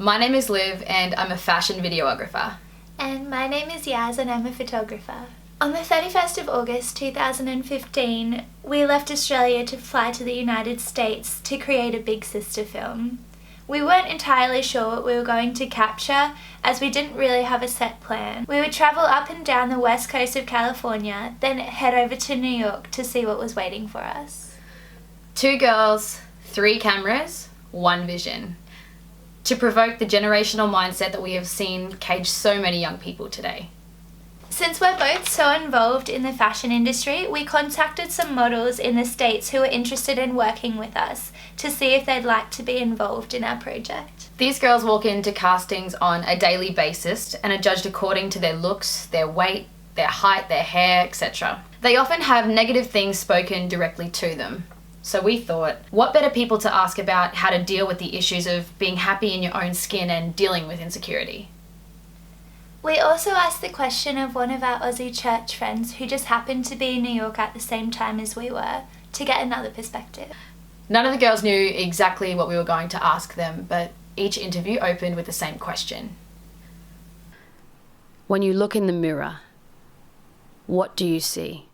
My name is Liv and I'm a fashion videographer. And my name is Yaz and I'm a photographer. On the 31st of August 2015, we left Australia to fly to the United States to create a Big Sister film. We weren't entirely sure what we were going to capture, as we didn't really have a set plan. We would travel up and down the west coast of California, then head over to New York to see what was waiting for us. 2 girls, 3 cameras, 1 vision. To provoke the generational mindset that we have seen cage so many young people today. Since we're both so involved in the fashion industry, we contacted some models in the States who were interested in working with us to see if they'd like to be involved in our project. These girls walk into castings on a daily basis and are judged according to their looks, their weight, their height, their hair, etc. They often have negative things spoken directly to them. So we thought, what better people to ask about how to deal with the issues of being happy in your own skin and dealing with insecurity. We also asked the question of one of our Aussie church friends who just happened to be in New York at the same time as we were, to get another perspective. None of the girls knew exactly what we were going to ask them, but each interview opened with the same question. When you look in the mirror, what do you see?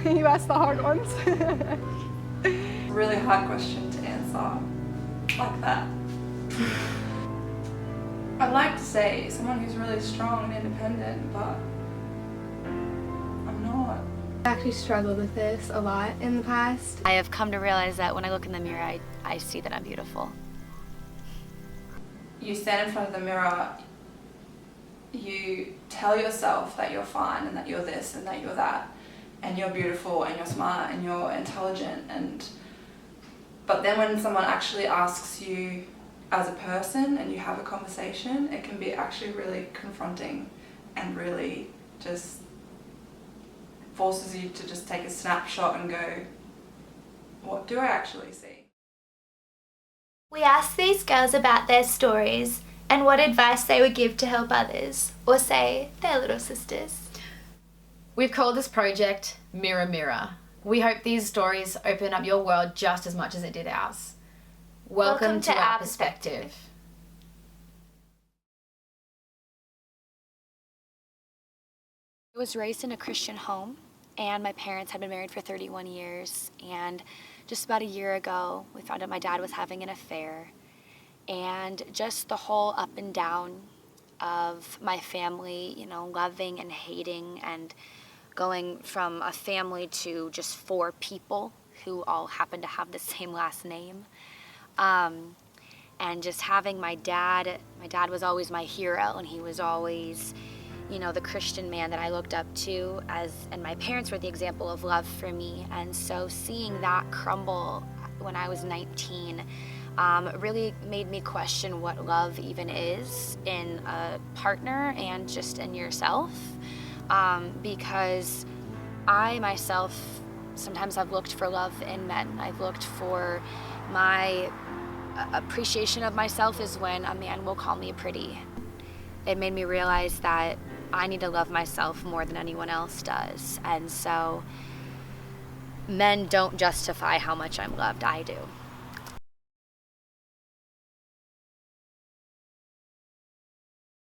You asked the hard ones. Really hard question to answer like that. I'd like to say someone who's really strong and independent, but I'm not. I actually struggled with this a lot in the past. I have come to realize that when I look in the mirror, I see that I'm beautiful. You stand in front of the mirror, you tell yourself that you're fine and that you're this and that you're that. And you're beautiful and you're smart and you're intelligent, but then when someone actually asks you as a person and you have a conversation, it can be actually really confronting and really just forces you to just take a snapshot and go, what do I actually see? We asked these girls about their stories and what advice they would give to help others, or say, their little sisters. We've called this project Mirror Mirror. We hope these stories open up your world just as much as it did ours. Welcome to our perspective. I was raised in a Christian home, and my parents had been married for 31 years, and just about a year ago, we found out my dad was having an affair, and just the whole up and down of my family, loving and hating, and going from a family to just 4 people who all happen to have the same last name. And just having my dad was always my hero, and he was always, the Christian man that I looked up to, and my parents were the example of love for me. And so seeing that crumble when I was 19 really made me question what love even is in a partner and just in yourself. Because I myself, sometimes I've looked for love in men. I've looked for my appreciation of myself is when a man will call me pretty. It made me realize that I need to love myself more than anyone else does. And so men don't justify how much I'm loved, I do.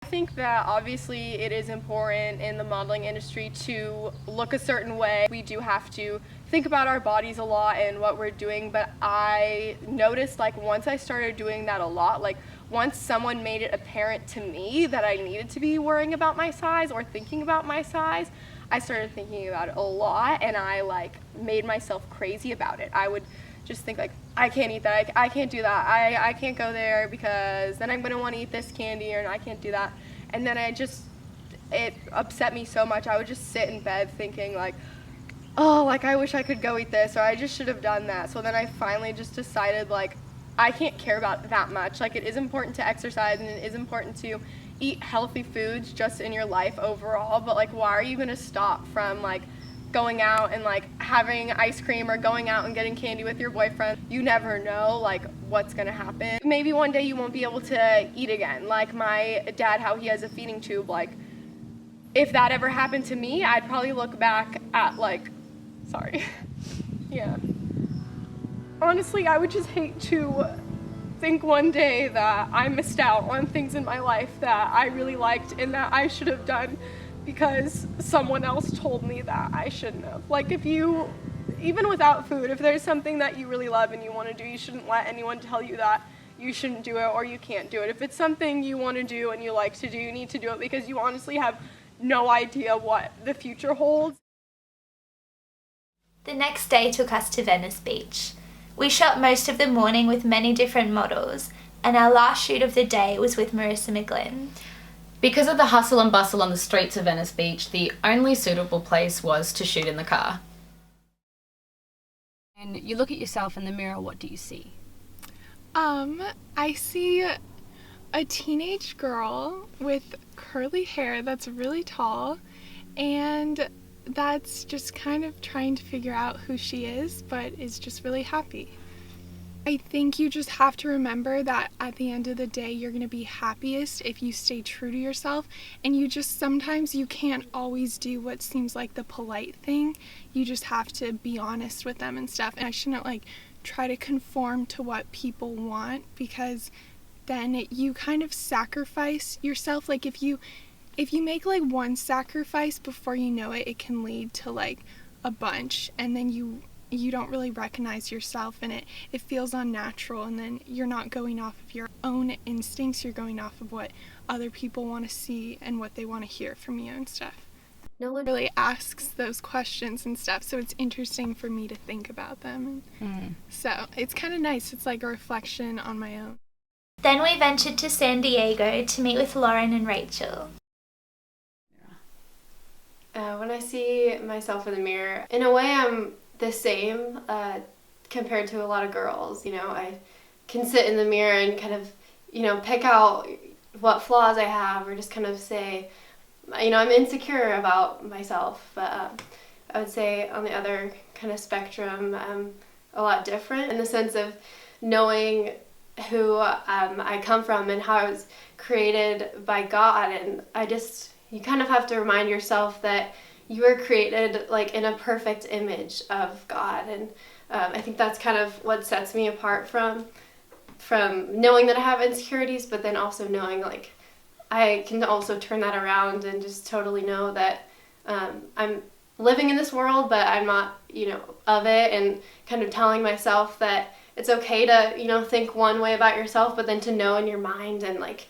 I think that obviously it is important in the modeling industry to look a certain way. We do have to think about our bodies a lot and what we're doing, but I noticed once I started doing that a lot, once someone made it apparent to me that I needed to be worrying about my size or thinking about my size, I started thinking about it a lot, and I made myself crazy about it. I would just think I can't eat that, I can't do that, I can't go there because then I'm gonna want to eat this candy, or I can't do that. And then it upset me so much. I would just sit in bed thinking I wish I could go eat this, or I just should have done that. So then I finally just decided I can't care about that much. It is important to exercise, and it is important to eat healthy foods just in your life overall, but why are you gonna stop from going out and like having ice cream or going out and getting candy with your boyfriend. You never know like what's gonna happen. Maybe one day you won't be able to eat again. Like my dad, how he has a feeding tube, like if that ever happened to me, I'd probably look back at like, sorry, yeah. Honestly, I would just hate to think one day that I missed out on things in my life that I really liked and that I should have done because someone else told me that I shouldn't have. Like if you, even without food, if there's something that you really love and you want to do, you shouldn't let anyone tell you that you shouldn't do it or you can't do it. If it's something you want to do and you like to do, you need to do it because you honestly have no idea what the future holds. The next day took us to Venice Beach. We shot most of the morning with many different models, and our last shoot of the day was with Marissa McGlynn. Because of the hustle and bustle on the streets of Venice Beach, the only suitable place was to shoot in the car. And you look at yourself in the mirror, what do you see? I see a teenage girl with curly hair that's really tall, and that's just kind of trying to figure out who she is, but is just really happy. I think you just have to remember that at the end of the day, you're going to be happiest if you stay true to yourself, and you just sometimes you can't always do what seems like the polite thing. You just have to be honest with them and stuff. And I shouldn't like try to conform to what people want, because then you kind of sacrifice yourself. Like if you make like one sacrifice, before you know it, it can lead to like a bunch, and then you don't really recognize yourself, and it feels unnatural, and then you're not going off of your own instincts, you're going off of what other people want to see and what they want to hear from you and stuff. No one really asks those questions and stuff, so it's interesting for me to think about them. So it's kind of nice. It's like a reflection on my own. Then we ventured to San Diego to meet with Lauren and Rachel. When I see myself in the mirror, in a way I'm the same compared to a lot of girls. You know, I can sit in the mirror and kind of, you know, pick out what flaws I have, or just kind of say, you know, I'm insecure about myself. But I would say on the other kind of spectrum, I'm a lot different in the sense of knowing who I come from and how I was created by God. And you kind of have to remind yourself that you were created like in a perfect image of God. And I think that's kind of what sets me apart from knowing that I have insecurities, but then also knowing like I can also turn that around and just totally know that I'm living in this world, but I'm not, you know, of it, and kind of telling myself that it's okay to, you know, think one way about yourself, but then to know in your mind and like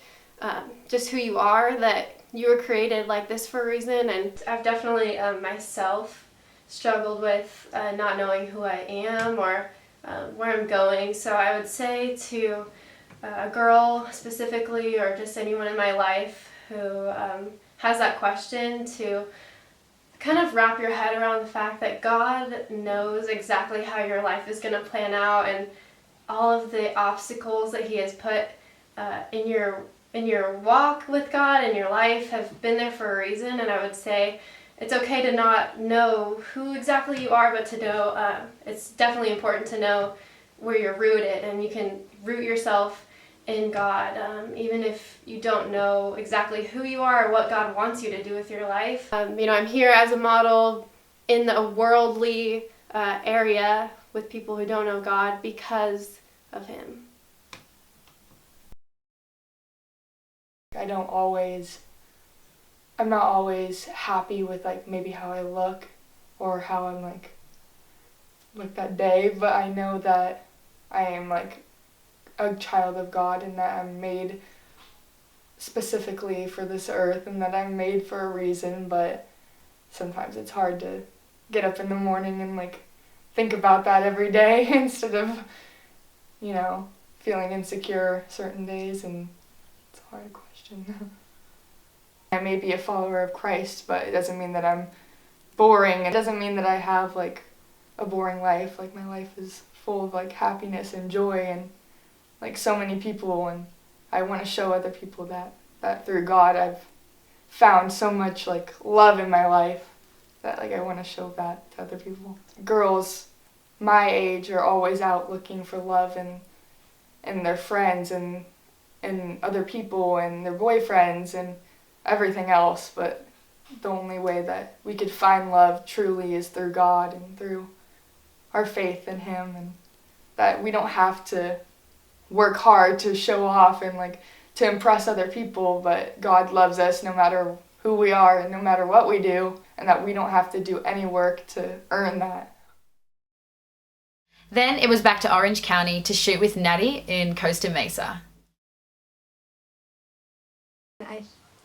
just who you are, that you were created like this for a reason. And I've definitely myself struggled with not knowing who I am or where I'm going. So I would say to a girl specifically, or just anyone in my life who has that question, to kind of wrap your head around the fact that God knows exactly how your life is going to plan out, and all of the obstacles that He has put in your walk with God and your life have been there for a reason. And I would say it's okay to not know who exactly you are, but to know it's definitely important to know where you're rooted, and you can root yourself in God, even if you don't know exactly who you are or what God wants you to do with your life. You know, I'm here as a model in a worldly area with people who don't know God because of Him. I'm not always happy with like maybe how I look or how I'm like that day, but I know that I am like a child of God, and that I'm made specifically for this earth, and that I'm made for a reason. But sometimes it's hard to get up in the morning and like think about that every day instead of, you know, feeling insecure certain days, and it's a hard question. I may be a follower of Christ, but it doesn't mean that I'm boring. It doesn't mean that I have like a boring life. Like my life is full of like happiness and joy and like so many people, and I want to show other people that through God I've found so much like love in my life that like I want to show that to other people. Girls my age are always out looking for love and their friends and other people and their boyfriends and everything else, but the only way that we could find love truly is through God and through our faith in Him, and that we don't have to work hard to show off and like to impress other people, but God loves us no matter who we are and no matter what we do, and that we don't have to do any work to earn that. Then it was back to Orange County to shoot with Natty in Costa Mesa. I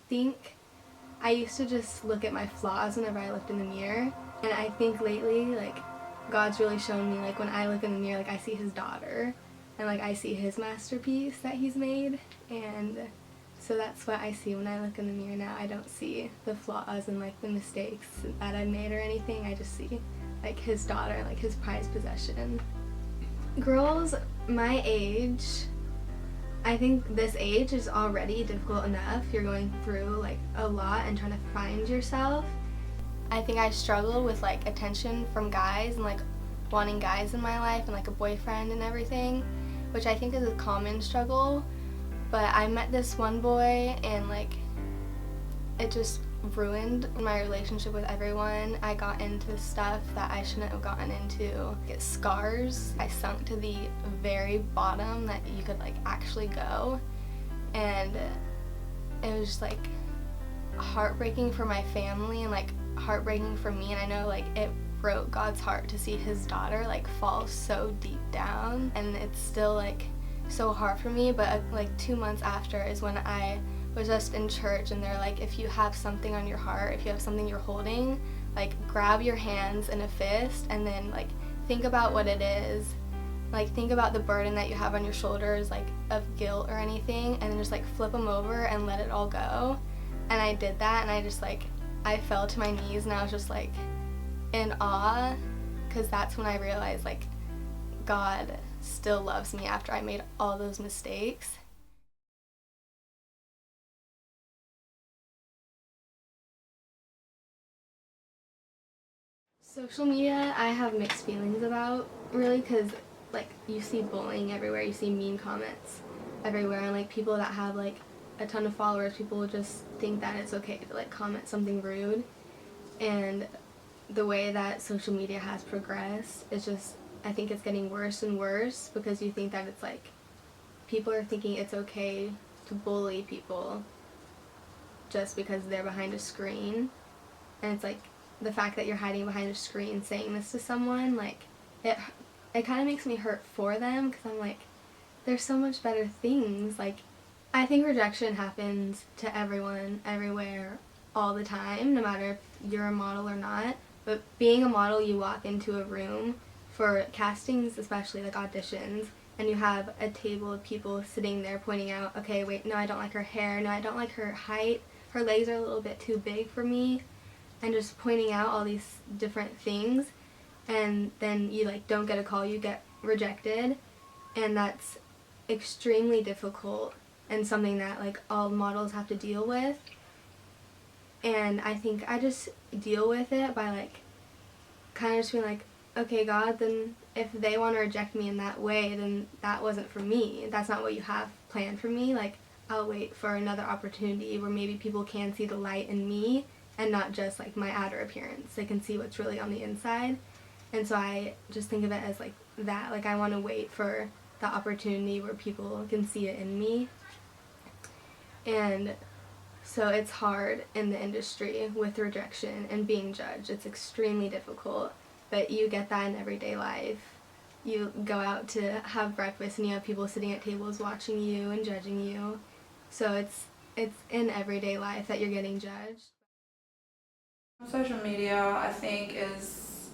think I used to just look at my flaws whenever I looked in the mirror, and I think lately, like, God's really shown me, like, when I look in the mirror, like, I see His daughter, and, like, I see His masterpiece that He's made, and so that's what I see when I look in the mirror now. I don't see the flaws and, like, the mistakes that I made or anything. I just see, like, His daughter, like, His prized possession. Girls my age, I think this age is already difficult enough. You're going through, like, a lot and trying to find yourself. I think I struggled with, like, attention from guys and, like, wanting guys in my life and, like, a boyfriend and everything, which I think is a common struggle. But I met this one boy and, like, it just ruined my relationship with everyone. I got into stuff that I shouldn't have gotten into. Get scars. I sunk to the very bottom that you could, like, actually go. And it was just, like, heartbreaking for my family and, like, heartbreaking for me. And I know, like, it broke God's heart to see His daughter, like, fall so deep down. And it's still, like, so hard for me. But, like, 2 months after is when I was just in church, and they're like, if you have something on your heart, if you have something you're holding, like, grab your hands in a fist and then, like, think about what it is. Like, think about the burden that you have on your shoulders, like, of guilt or anything, and then just, like, flip them over and let it all go. And I did that, and I just, like, I fell to my knees, and I was just, like, in awe, because that's when I realized, like, God still loves me after I made all those mistakes. Social media, I have mixed feelings about, really, because, like, you see bullying everywhere, you see mean comments everywhere, and, like, people that have, like, a ton of followers, people will just think that it's okay to, like, comment something rude. And the way that social media has progressed, it's just, I think it's getting worse and worse, because you think that it's, like, people are thinking it's okay to bully people just because they're behind a screen. And it's, like, the fact that you're hiding behind a screen saying this to someone, like, it kind of makes me hurt for them, because I'm like, there's so much better things. Like, I think rejection happens to everyone, everywhere, all the time, no matter if you're a model or not. But being a model, you walk into a room for castings, especially, like, auditions, and you have a table of people sitting there pointing out, okay, wait, no, I don't like her hair, no, I don't like her height, her legs are a little bit too big for me, and just pointing out all these different things, and then you, like, don't get a call, you get rejected, and that's extremely difficult and something that, like, all models have to deal with. And I think I just deal with it by, like, kind of just being like, okay, God, then if they want to reject me in that way, then that wasn't for me. That's not what you have planned for me. Like, I'll wait for another opportunity where maybe people can see the light in me and not just, like, my outer appearance. They can see what's really on the inside. And so I just think of it as, like, that. Like, I want to wait for the opportunity where people can see it in me. And so it's hard in the industry with rejection and being judged. It's extremely difficult, but you get that in everyday life. You go out to have breakfast and you have people sitting at tables watching you and judging you. So it's in everyday life that you're getting judged. Social media, I think, is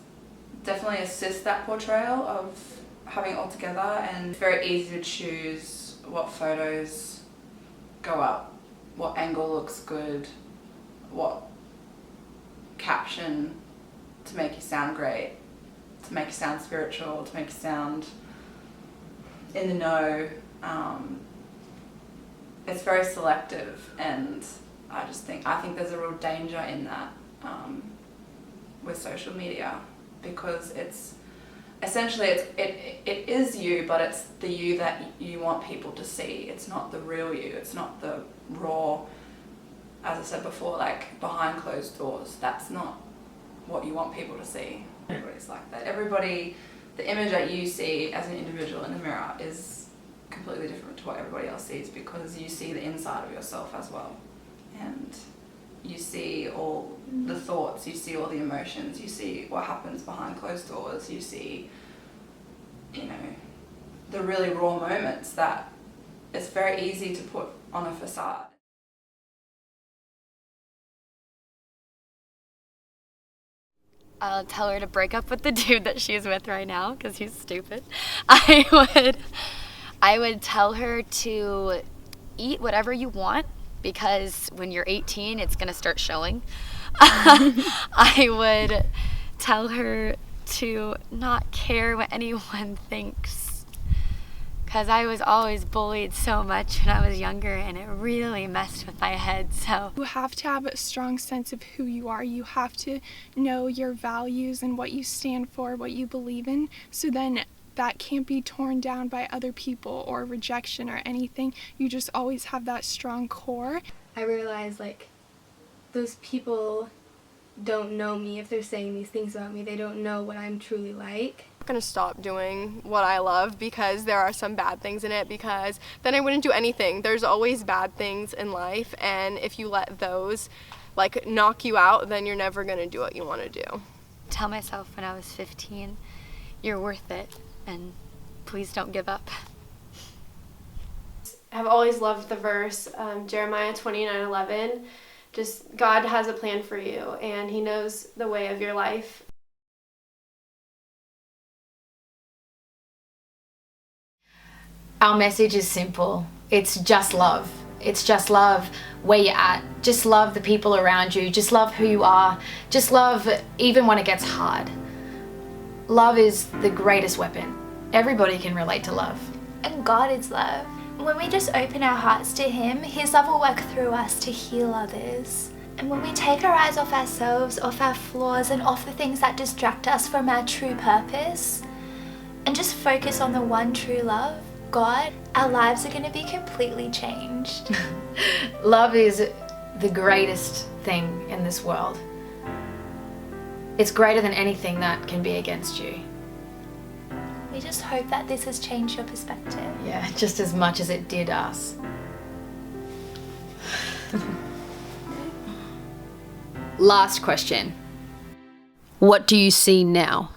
definitely assists that portrayal of having it all together, and it's very easy to choose what photos go up, what angle looks good, what caption to make you sound great, to make you sound spiritual, to make you sound in the know. It's very selective, and I think there's a real danger in that. with social media, because it's essentially it is you, but it's the you that you want people to see. It's not the real you. It's not the raw, as I said before, like behind closed doors. That's not what you want people to see. Everybody's like that. The image that you see as an individual in the mirror is completely different to what everybody else sees, because you see the inside of yourself as well. And you see all the thoughts, you see all the emotions, you see what happens behind closed doors, you see, the really raw moments that it's very easy to put on a facade. I'll tell her to break up with the dude that she's with right now because he's stupid. I would tell her to eat whatever you want, because when you're 18, it's going to start showing. I would tell her to not care what anyone thinks, because I was always bullied so much when I was younger, and it really messed with my head. So you have to have a strong sense of who you are. You have to know your values and what you stand for, what you believe in, so then that can't be torn down by other people or rejection or anything. You just always have that strong core. I realize, like, those people don't know me. If they're saying these things about me, they don't know what I'm truly like. I'm gonna stop doing what I love because there are some bad things in it, because then I wouldn't do anything. There's always bad things in life, and if you let those like knock you out, then you're never gonna do what you want to do. tell myself when I was 15, you're worth it, and please don't give up. I've always loved the verse, Jeremiah 29:11. Just God has a plan for you, and He knows the way of your life. Our message is simple. It's just love. It's just love where you're at. Just love the people around you. Just love who you are. Just love even when it gets hard. Love is the greatest weapon. Everybody can relate to love. And God is love. When we just open our hearts to Him, His love will work through us to heal others. And when we take our eyes off ourselves, off our flaws, and off the things that distract us from our true purpose, and just focus on the one true love, God, our lives are going to be completely changed. Love is the greatest thing in this world. It's greater than anything that can be against you. We just hope that this has changed your perspective. Yeah, just as much as it did us. Last question. What do you see now?